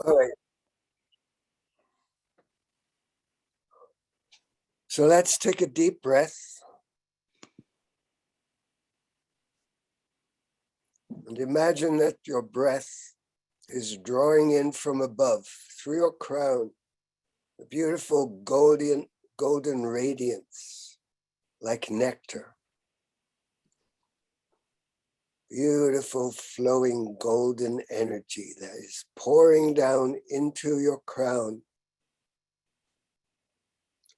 All right. So let's take a deep breath and imagine that your breath is drawing in from above through your crown, a beautiful golden radiance like nectar. Beautiful flowing golden energy that is pouring down into your crown,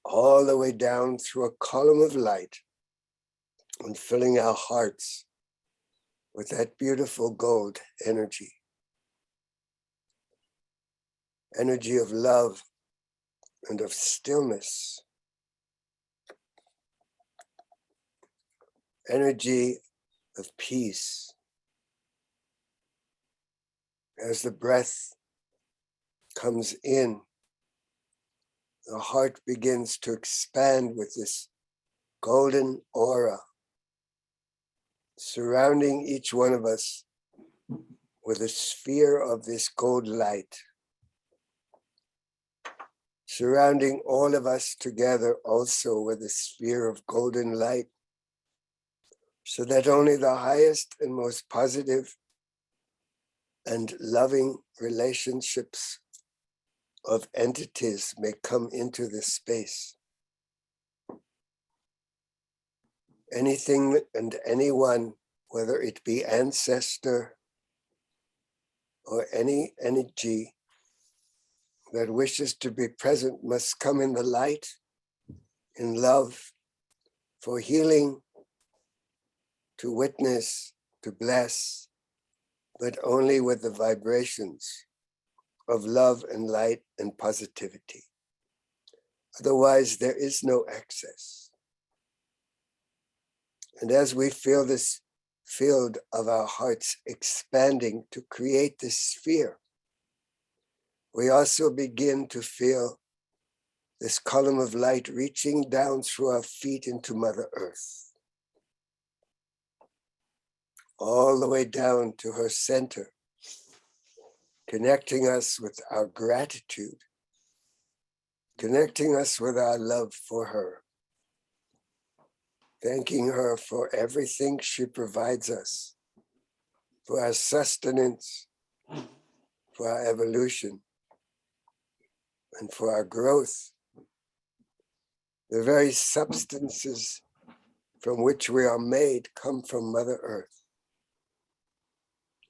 all the way down through a column of light and filling our hearts with that beautiful gold energy. Energy of love and of stillness. Energy of peace. As the breath comes in, the heart begins to expand with this golden aura, surrounding each one of us with a sphere of this gold light, surrounding all of us together also with a sphere of golden light, so that only the highest and most positive and loving relationships of entities may come into this space. Anything and anyone, whether it be ancestor or any energy that wishes to be present, must come in the light, in love, for healing, to witness, to bless, but only with the vibrations of love and light and positivity. Otherwise, there is no access. And as we feel this field of our hearts expanding to create this sphere, we also begin to feel this column of light reaching down through our feet into Mother Earth, all the way down to her center, connecting us with our gratitude, connecting us with our love for her, thanking her for everything she provides us, for our sustenance, for our evolution, and for our growth. The very substances from which we are made come from Mother Earth.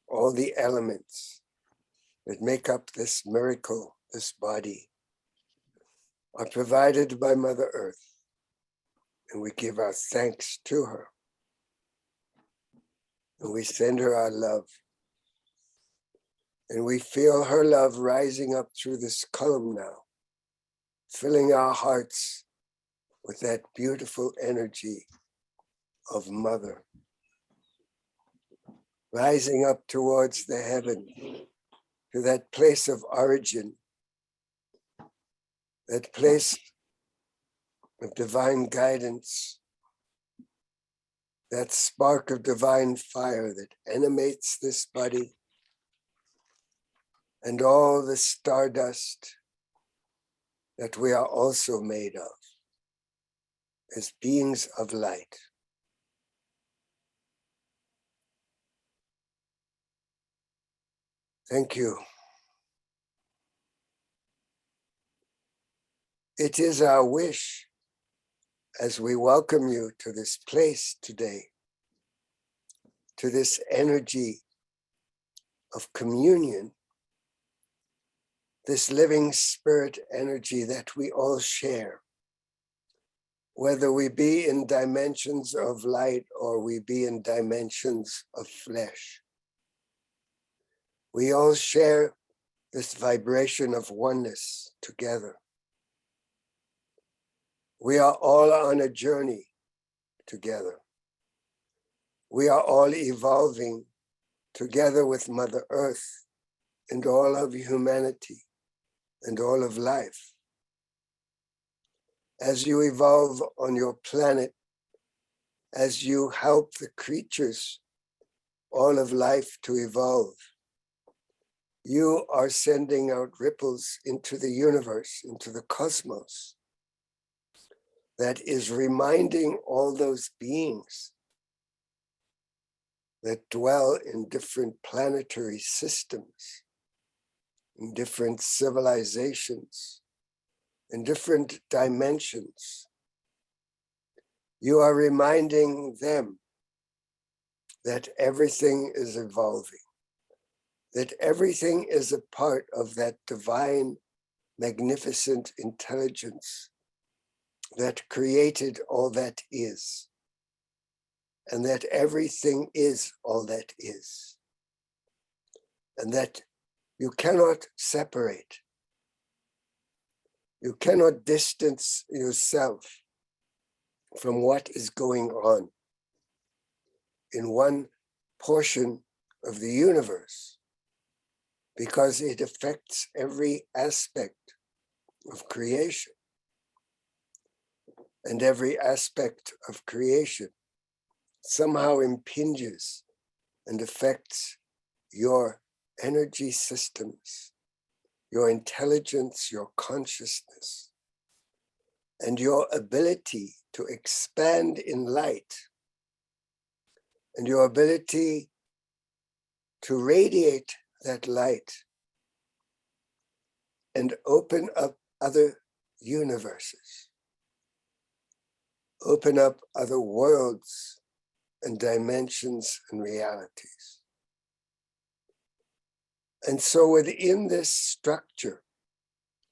All the elements that make up this miracle, this body, are provided by Mother Earth, and we give our thanks to her. And we send her our love. And we feel her love rising up through this column now, filling our hearts with that beautiful energy of Mother, rising up towards the heaven, to that place of origin, that place of divine guidance, that spark of divine fire that animates this body, and all the stardust that we are also made of as beings of light. Thank you. It is our wish, as we welcome you to this place today, to this energy of communion, this living spirit energy that we all share, whether we be in dimensions of light or we be in dimensions of flesh. We all share this vibration of oneness together. We are all on a journey together. We are all evolving together with Mother Earth and all of humanity and all of life. As you evolve on your planet, as you help the creatures, all of life to evolve, You are sending out ripples into the universe, into the cosmos, that is reminding all those beings that dwell in different planetary systems, in different civilizations, in different dimensions. You are reminding them that everything is evolving, that everything is a part of that divine, magnificent intelligence that created all that is, and that everything is all that is, and that you cannot separate, you cannot distance yourself from what is going on in one portion of the universe, because it affects every aspect of creation. And every aspect of creation somehow impinges and affects your energy systems, your intelligence, your consciousness, and your ability to expand in light, and your ability to radiate that light and open up other universes, open up other worlds and dimensions and realities. And so within this structure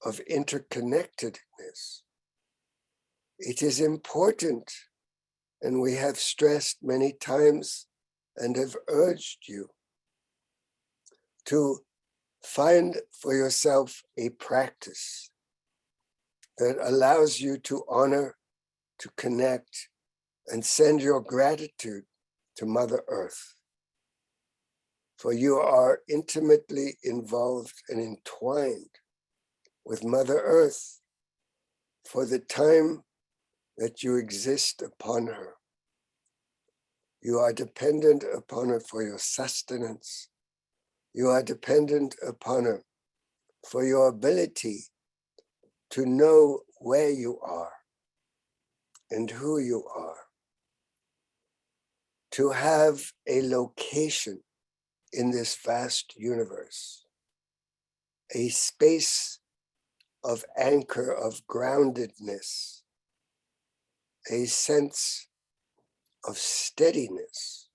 of interconnectedness, it is important, and we have stressed many times and have urged you to find for yourself a practice that allows you to honor, to connect, and send your gratitude to Mother Earth. For you are intimately involved and entwined with Mother Earth for the time that you exist upon her. You are dependent upon her for your sustenance. You are dependent upon her for your ability to know where you are and who you are, to have a location in this vast universe, a space of anchor, of groundedness, a sense of steadiness.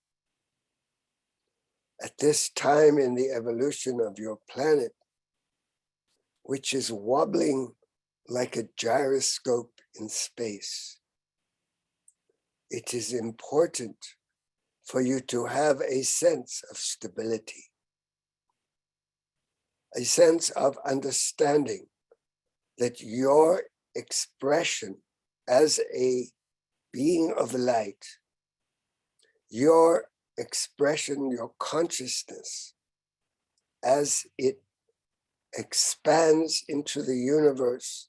At this time in the evolution of your planet, which is wobbling like a gyroscope in space, it is important for you to have a sense of stability, a sense of understanding that your expression as a being of light, your expression, your consciousness, as it expands into the universe,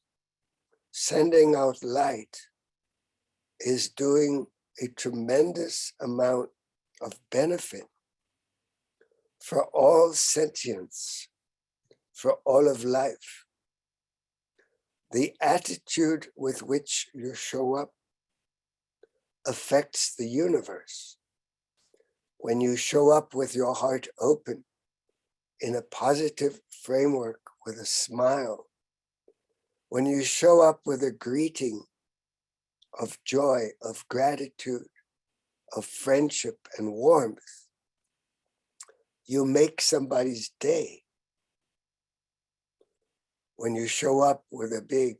sending out light, is doing a tremendous amount of benefit for all sentience, for all of life. The attitude with which you show up affects the universe. When you show up with your heart open in a positive framework with a smile, when you show up with a greeting of joy, of gratitude, of friendship and warmth, you make somebody's day. When you show up with a big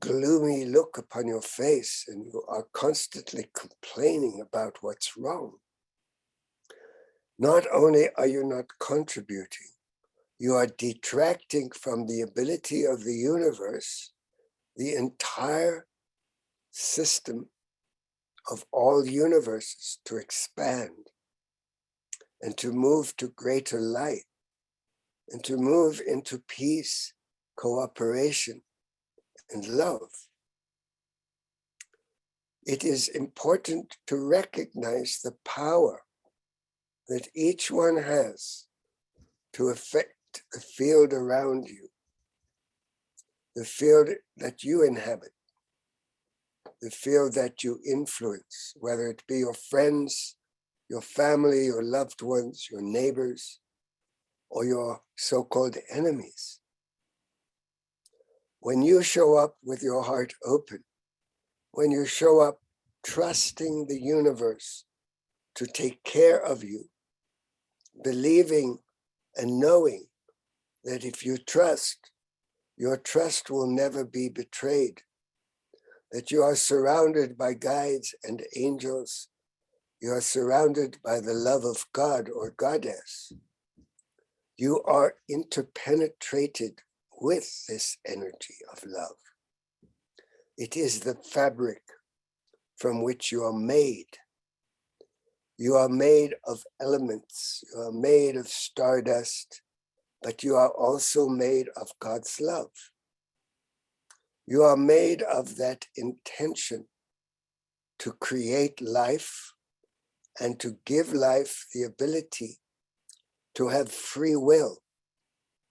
gloomy look upon your face and you are constantly complaining about what's wrong, not only are you not contributing, you are detracting from the ability of the universe, the entire system of all universes, to expand and to move to greater light and to move into peace, cooperation, and love. It is important to recognize the power that each one has to affect the field around you, the field that you inhabit, the field that you influence, whether it be your friends, your family, your loved ones, your neighbors, or your so-called enemies. When you show up with your heart open, when you show up trusting the universe to take care of you, believing and knowing that if you trust, your trust will never be betrayed, that you are surrounded by guides and angels, you are surrounded by the love of God or Goddess. You are interpenetrated with this energy of love. It is the fabric from which you are made. You are made of elements, you are made of stardust, but you are also made of God's love. You are made of that intention to create life and to give life the ability to have free will,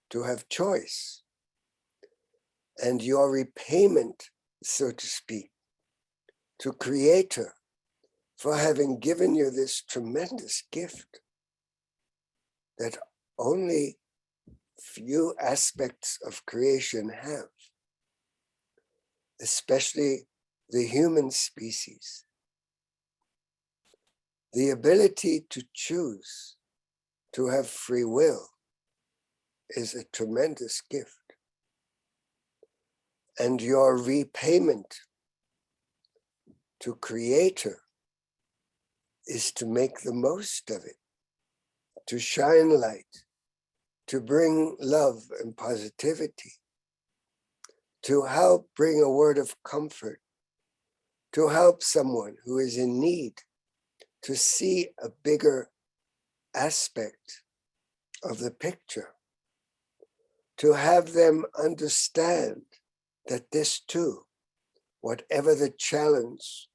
to have choice. And your repayment, so to speak, to Creator for having given you this tremendous gift that only few aspects of creation have, especially the human species. The ability to choose, to have free will, is a tremendous gift. And your repayment to Creator is to make the most of it, to shine light, to bring love and positivity, to help bring a word of comfort, to help someone who is in need, to see a bigger aspect of the picture, to have them understand that this too, whatever the challenge,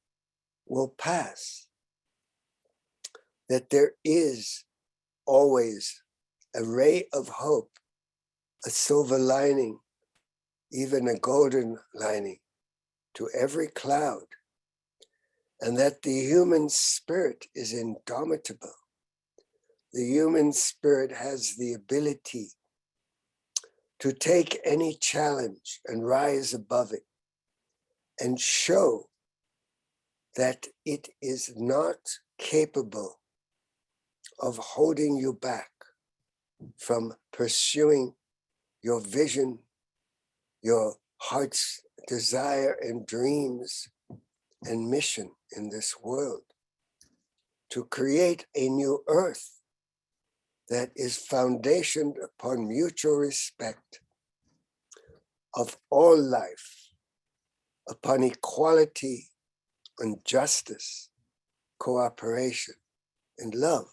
will pass, that there is always a ray of hope, a silver lining, even a golden lining to every cloud, and that the human spirit is indomitable. The human spirit has the ability to take any challenge and rise above it and show that it is not capable of holding you back from pursuing your vision, your heart's desire and dreams and mission in this world, to create a new earth that is foundationed upon mutual respect of all life, upon equality and justice, cooperation and love.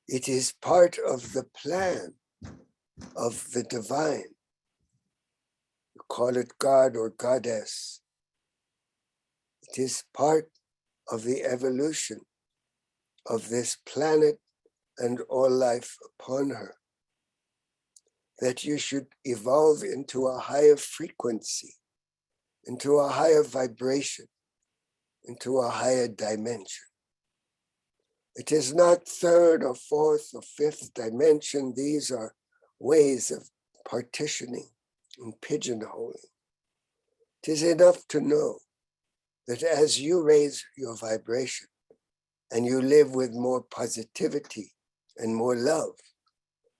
It is part of the plan of the divine. You call it God or Goddess. It is part of the evolution of this planet and all life upon her, that you should evolve into a higher frequency, into a higher vibration, into a higher dimension. It is not third or fourth or fifth dimension. These are ways of partitioning and pigeonholing. It is enough to know that as you raise your vibration and you live with more positivity and more love,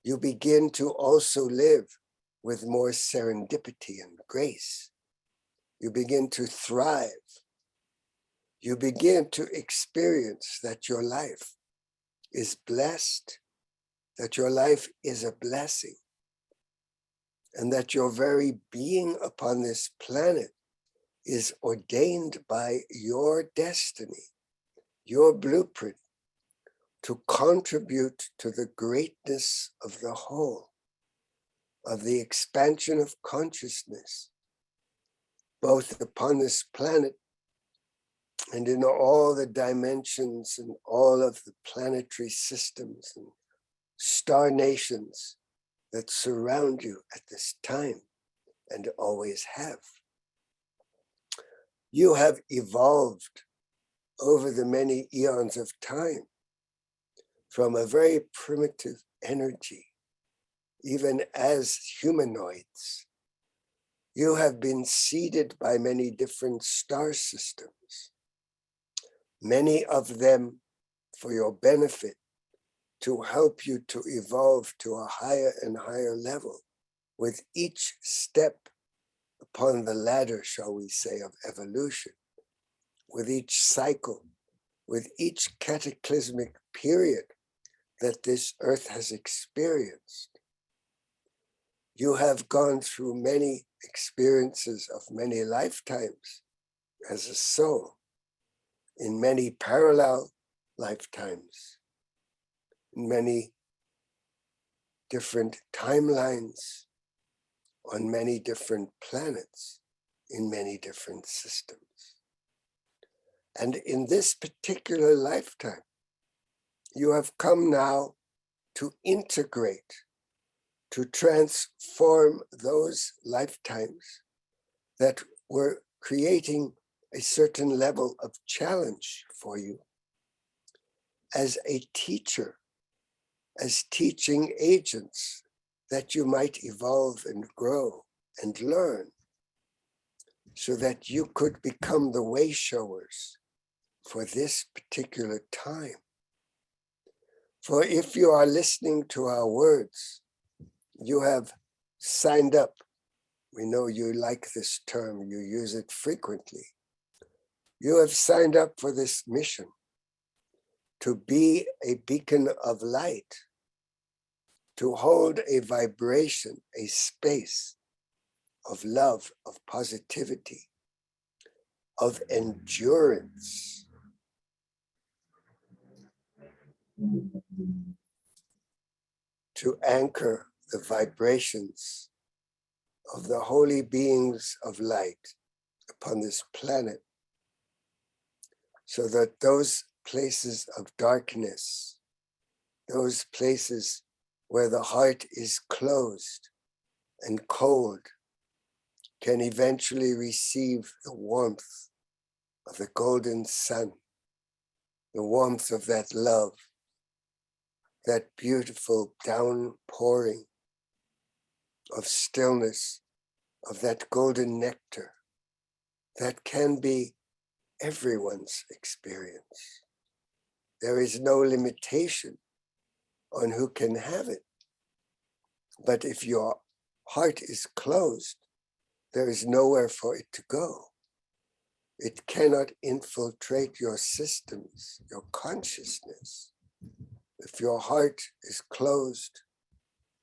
you begin to also live with more serendipity and grace. You begin to thrive. You begin to experience that your life is blessed, that your life is a blessing, and that your very being upon this planet is ordained by your destiny, your blueprint, to contribute to the greatness of the whole, of the expansion of consciousness, both upon this planet and in all the dimensions and all of the planetary systems and star nations that surround you at this time and always have. You have evolved over the many eons of time from a very primitive energy, even as humanoids. You have been seeded by many different star systems, many of them for your benefit, to help you to evolve to a higher and higher level with each step upon the ladder, shall we say, of evolution, with each cycle, with each cataclysmic period that this earth has experienced. You have gone through many experiences of many lifetimes as a soul, in many parallel lifetimes, in many different timelines, on many different planets, in many different systems. And in this particular lifetime, you have come now to integrate, to transform those lifetimes that were creating a certain level of challenge for you as a teacher, as teaching agents, that you might evolve and grow and learn, so that you could become the way showers for this particular time. For if you are listening to our words, you have signed up. We know you like this term, you use it frequently. You have signed up for this mission to be a beacon of light, to hold a vibration, a space of love, of positivity, of endurance. To anchor the vibrations of the holy beings of light upon this planet, so that those places of darkness, those places where the heart is closed and cold, can eventually receive the warmth of the golden sun, the warmth of that love, that beautiful downpouring of stillness, of that golden nectar that can be everyone's experience. There is no limitation on who can have it. But if your heart is closed, there is nowhere for it to go. It cannot infiltrate your systems, your consciousness. If your heart is closed,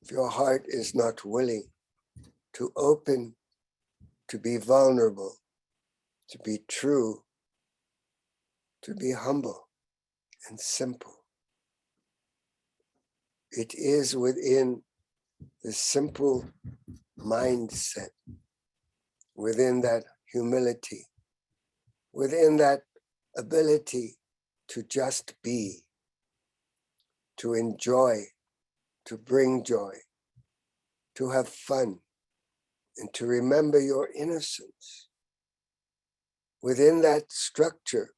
if your heart is not willing to open, to be vulnerable, to be true, to be humble and simple. It is within the simple mindset, within that humility, within that ability to just be, to enjoy, to bring joy, to have fun, and to remember your innocence. Within that structure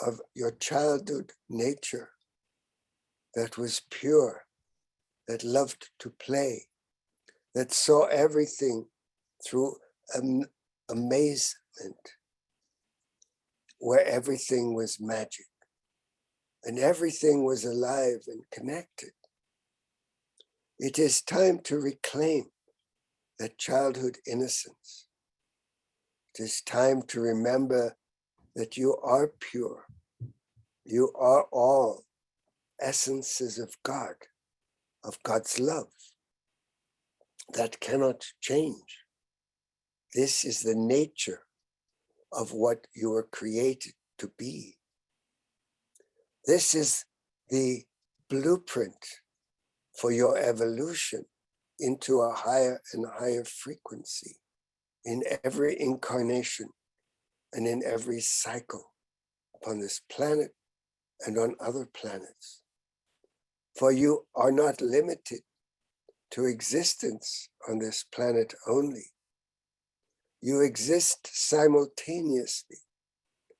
of your childhood nature that was pure, that loved to play, that saw everything through amazement, where everything was magic and everything was alive and connected. It is time to reclaim that childhood innocence. It is time to remember that you are pure. You are all essences of God, of God's love, that cannot change. This is the nature of what you were created to be. This is the blueprint for your evolution into a higher and higher frequency in every incarnation and in every cycle upon this planet and on other planets. For you are not limited to existence on this planet only. You exist simultaneously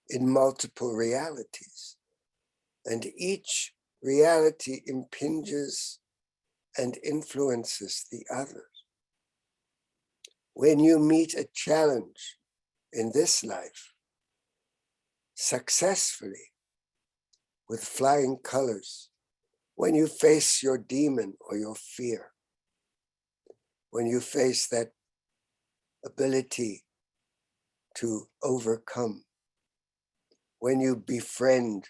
in multiple realities, and each reality impinges and influences the others. When you meet a challenge in this life successfully with flying colors, when you face your demon or your fear, when you face that ability to overcome, when you befriend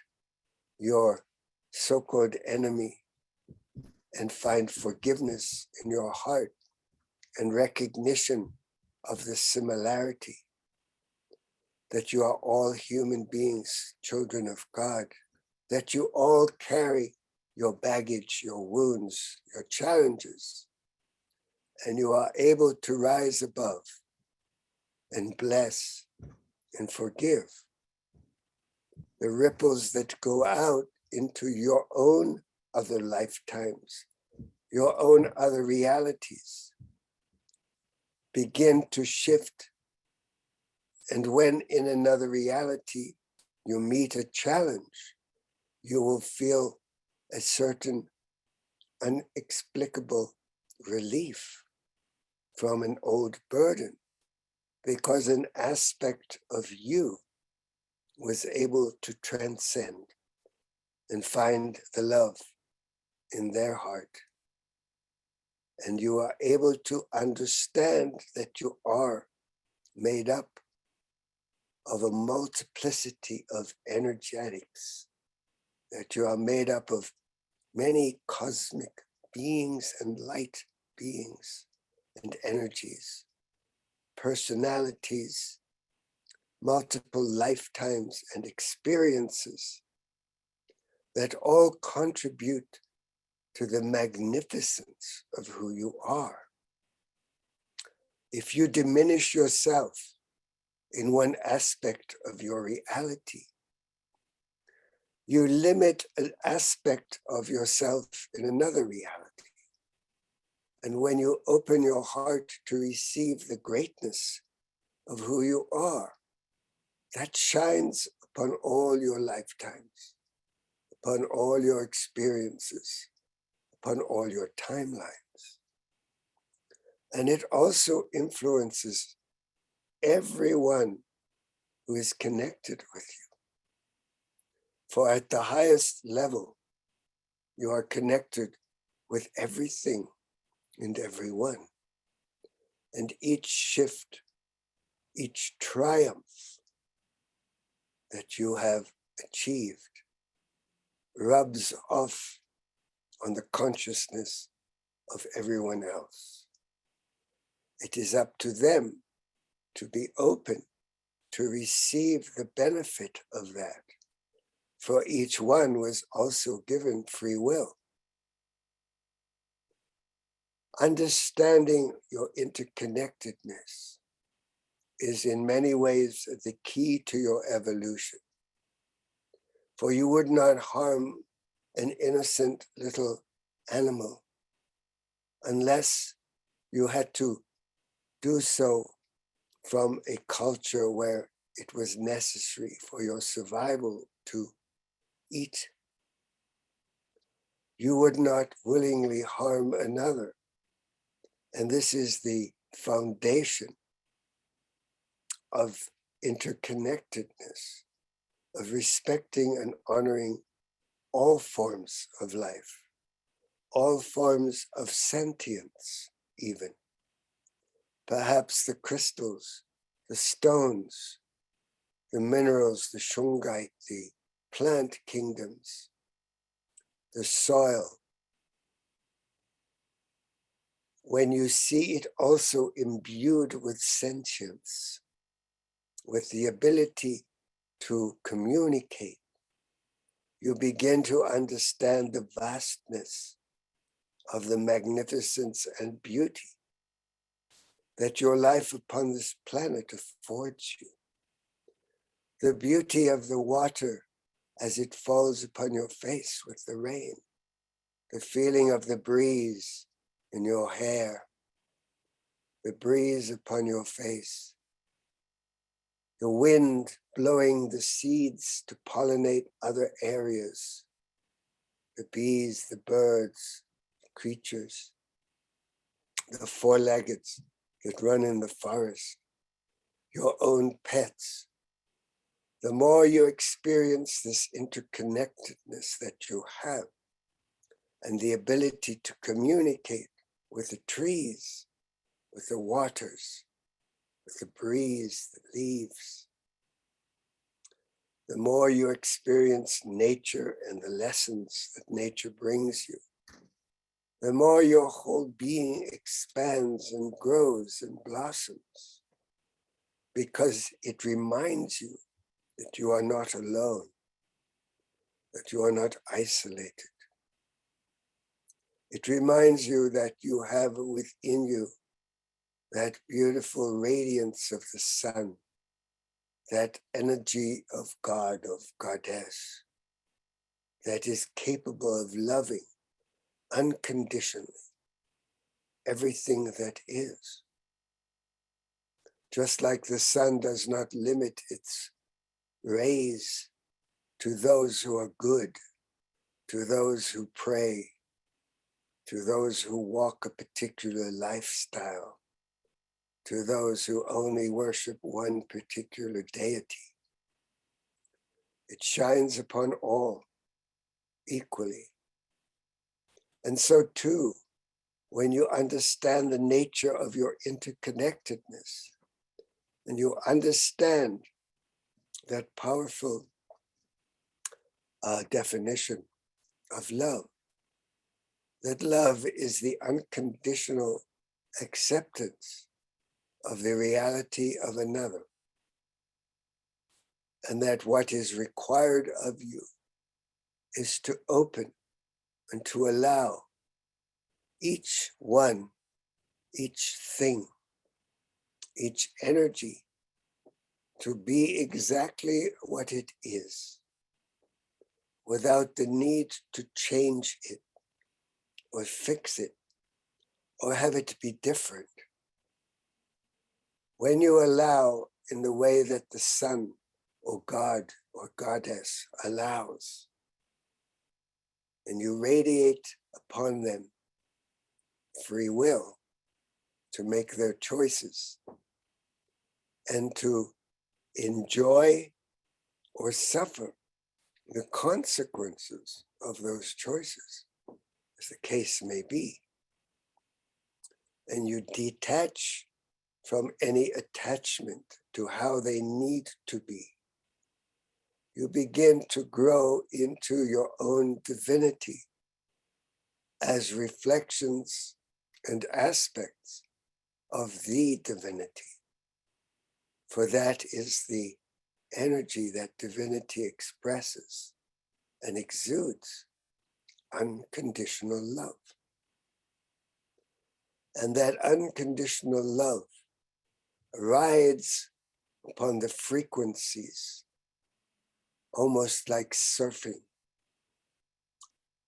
your so-called enemy and find forgiveness in your heart and recognition of the similarity, that you are all human beings, children of God, that you all carry your baggage, your wounds, your challenges, and you are able to rise above and bless and forgive. The ripples that go out into your own other lifetimes, your own other realities, begin to shift. And when in another reality you meet a challenge, you will feel a certain inexplicable relief from an old burden, because an aspect of you was able to transcend and find the love in their heart. And you are able to understand that you are made up of a multiplicity of energetics, that you are made up of many cosmic beings and light beings and energies, personalities, multiple lifetimes and experiences that all contribute to the magnificence of who you are. If you diminish yourself in one aspect of your reality, you limit an aspect of yourself in another reality. And when you open your heart to receive the greatness of who you are, that shines upon all your lifetimes, upon all your experiences, upon all your timelines. And it also influences everyone who is connected with you. For at the highest level, you are connected with everything and everyone. And each shift, each triumph that you have achieved rubs off on the consciousness of everyone else. It is up to them to be open to receive the benefit of that, for each one was also given free will. Understanding your interconnectedness is in many ways the key to your evolution. For you would not harm an innocent little animal unless you had to do so from a culture where it was necessary for your survival to eat. You would not willingly harm another. And this is the foundation of interconnectedness, of respecting and honoring all forms of life, all forms of sentience even. Perhaps the crystals, the stones, the minerals, the shungite, the plant kingdoms, the soil. When you see it also imbued with sentience, with the ability to communicate, you begin to understand the vastness of the magnificence and beauty that your life upon this planet affords you. The beauty of the water as it falls upon your face with the rain. the feeling of the breeze in your hair, the breeze upon your face, the wind blowing the seeds to pollinate other areas, the bees, the birds, the creatures, the four-leggeds that run in the forest, your own pets. The more you experience this interconnectedness that you have and the ability to communicate with the trees, with the waters, with the breeze, the leaves, the more you experience nature and the lessons that nature brings you, the more your whole being expands and grows and blossoms, because it reminds you that you are not alone, that you are not isolated. It reminds you that you have within you that beautiful radiance of the sun, that energy of God, of Goddess, that is capable of loving unconditionally everything that is. Just like the sun does not limit its rays to those who are good, to those who pray, to those who walk a particular lifestyle, to those who only worship one particular deity. It shines upon all equally. And so too, when you understand the nature of your interconnectedness, and you understand that powerful definition of love, that love is the unconditional acceptance of the reality of another, and that what is required of you is to open and to allow each one, each thing, each energy to be exactly what it is, without the need to change it or fix it or have it be different. When you allow in the way that the sun or God or Goddess allows, and you radiate upon them free will to make their choices and to enjoy or suffer the consequences of those choices, as the case may be. And you detach from any attachment to how they need to be. You begin to grow into your own divinity as reflections and aspects of the divinity. For that is the energy that divinity expresses and exudes, unconditional love. And that unconditional love rides upon the frequencies, almost like surfing,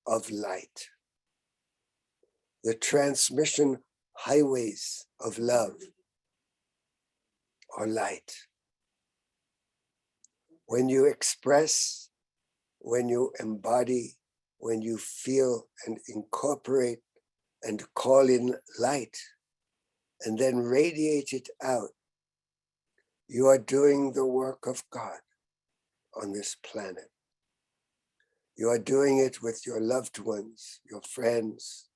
of light. The transmission highways of love are light. When you express, when you embody, when you feel and incorporate and call in light, and then radiate it out, you are doing the work of God on this planet. You are doing it with your loved ones, your friends,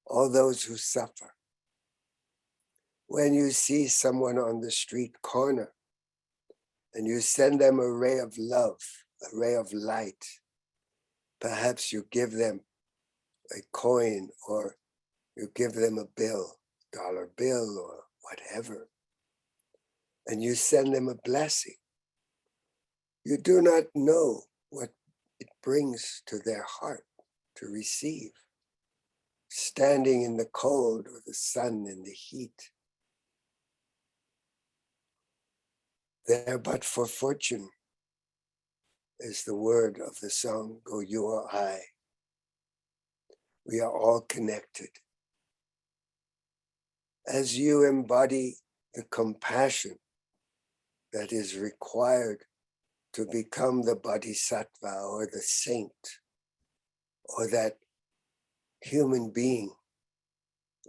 all those who suffer. When you see someone on the street corner and you send them a ray of love, a ray of light, perhaps you give them a coin or you give them a bill, dollar bill or whatever, and you send them a blessing. You do not know what it brings to their heart to receive, standing in the cold or the sun and the heat. There but for fortune is the word of the song, Go You or I. We are all connected. As you embody the compassion that is required to become the bodhisattva or the saint or that human being,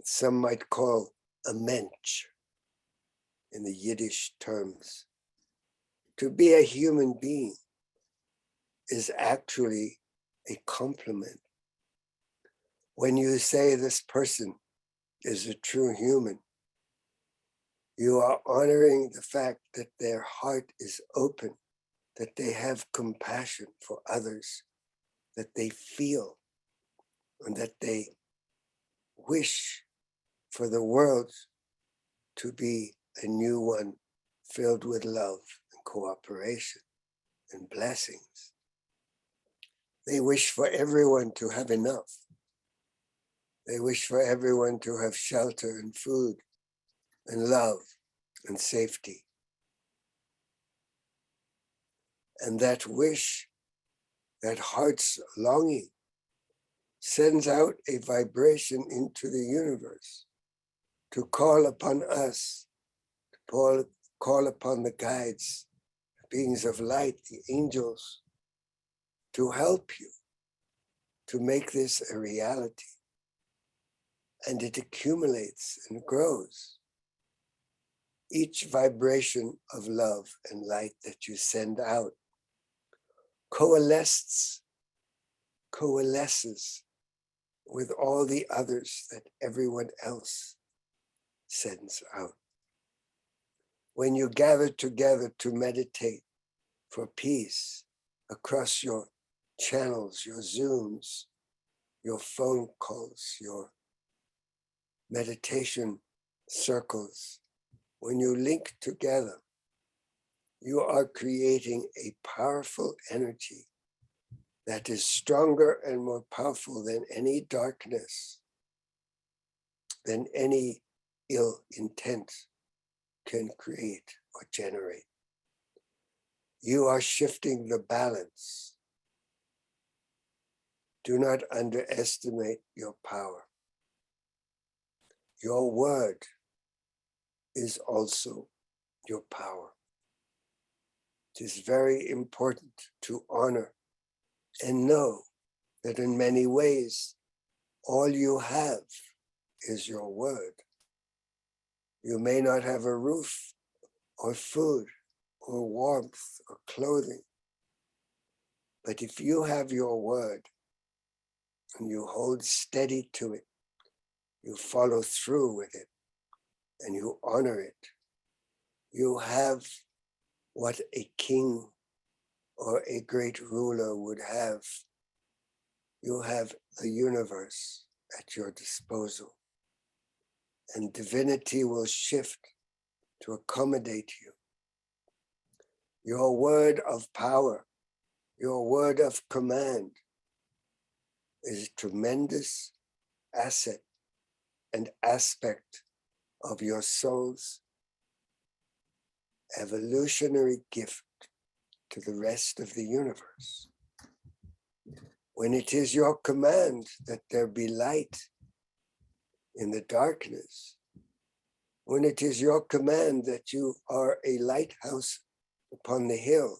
some might call a mensch in the Yiddish terms. To be a human being is actually a compliment. When you say this person is a true human, you are honoring the fact that their heart is open, that they have compassion for others, that they feel, and that they wish for the world to be a new one filled with love and cooperation and blessings. They wish for everyone to have enough. They wish for everyone to have shelter and food and love and safety. And that wish, that heart's longing, sends out a vibration into the universe to call upon us, to call upon the guides, beings of light, the angels, to help you to make this a reality. And it accumulates and grows. Each vibration of love and light that you send out coalesces with all the others that everyone else sends out. When you gather together to meditate for peace across your channels, your Zooms, your phone calls, your meditation circles, when you link together, you are creating a powerful energy that is stronger and more powerful than any darkness, than any ill intent can create or generate. You are shifting the balance. Do not underestimate your power. Your word is also your power. It is very important to honor and know that in many ways, all you have is your word. You may not have a roof or food or warmth or clothing, but if you have your word and you hold steady to it, you follow through with it, and you honor it, you have what a king or a great ruler would have. You have the universe at your disposal, and divinity will shift to accommodate you. Your word of power, your word of command is a tremendous asset and aspect of your soul's evolutionary gift to the rest of the universe. When it is your command that there be light in the darkness, when it is your command that you are a lighthouse upon the hill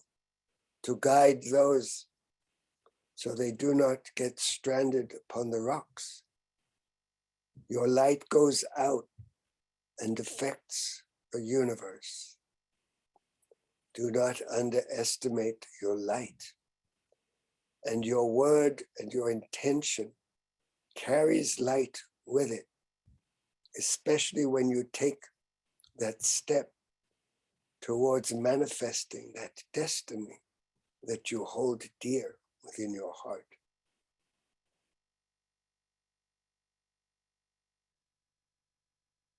to guide those so they do not get stranded upon the rocks, your light goes out and affects the universe. Do not underestimate your light. And your word and your intention carries light with it, especially when you take that step towards manifesting that destiny that you hold dear within your heart.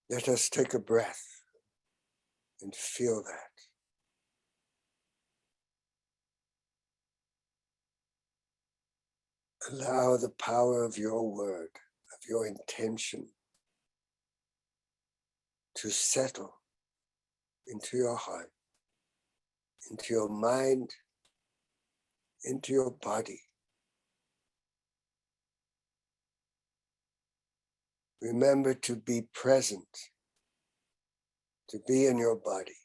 Let us take a breath and feel that. Allow the power of your word, of your intention, to settle into your heart, into your mind, into your body. Remember to be present, to be in your body.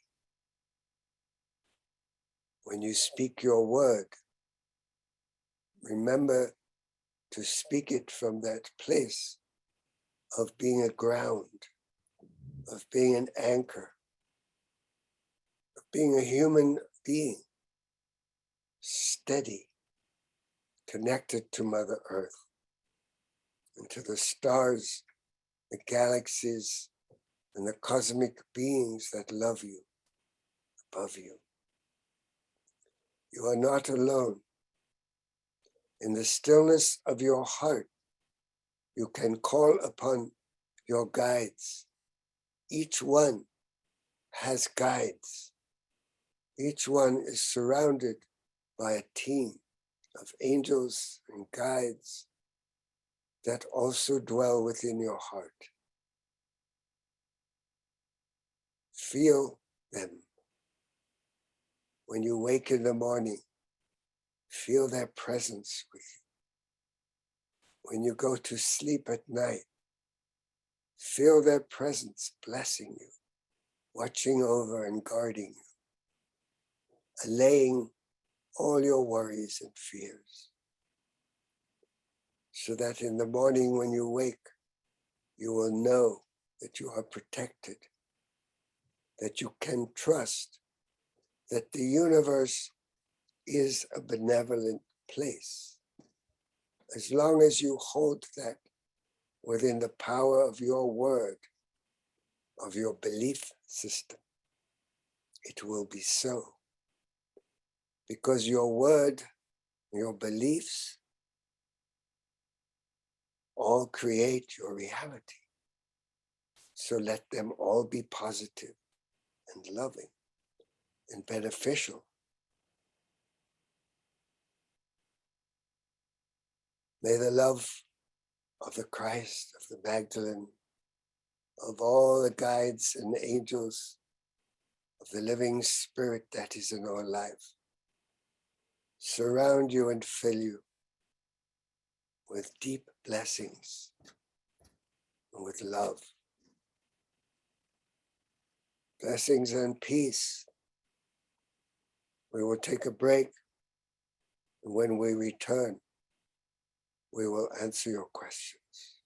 When you speak your word, remember to speak it from that place of being a ground, of being an anchor, of being a human being, steady, connected to Mother Earth and to the stars, the galaxies, and the cosmic beings that love you, above you. You are not alone. In the stillness of your heart, you can call upon your guides. Each one has guides. Each one is surrounded by a team of angels and guides that also dwell within your heart. Feel them. When you wake in the morning, feel their presence with you. When you go to sleep at night, feel their presence blessing you, watching over and guarding you, allaying all your worries and fears, so that in the morning when you wake, you will know that you are protected, that you can trust that the universe is a benevolent place. As long as you hold that within the power of your word, of your belief system, it will be so. Because your word, your beliefs, all create your reality. So let them all be positive and loving and beneficial. May the love of the Christ, of the Magdalene, of all the guides and angels, of the living spirit that is in our life, surround you and fill you with deep blessings and with love. Blessings and peace. We will take a break, and when we return, we will answer your questions.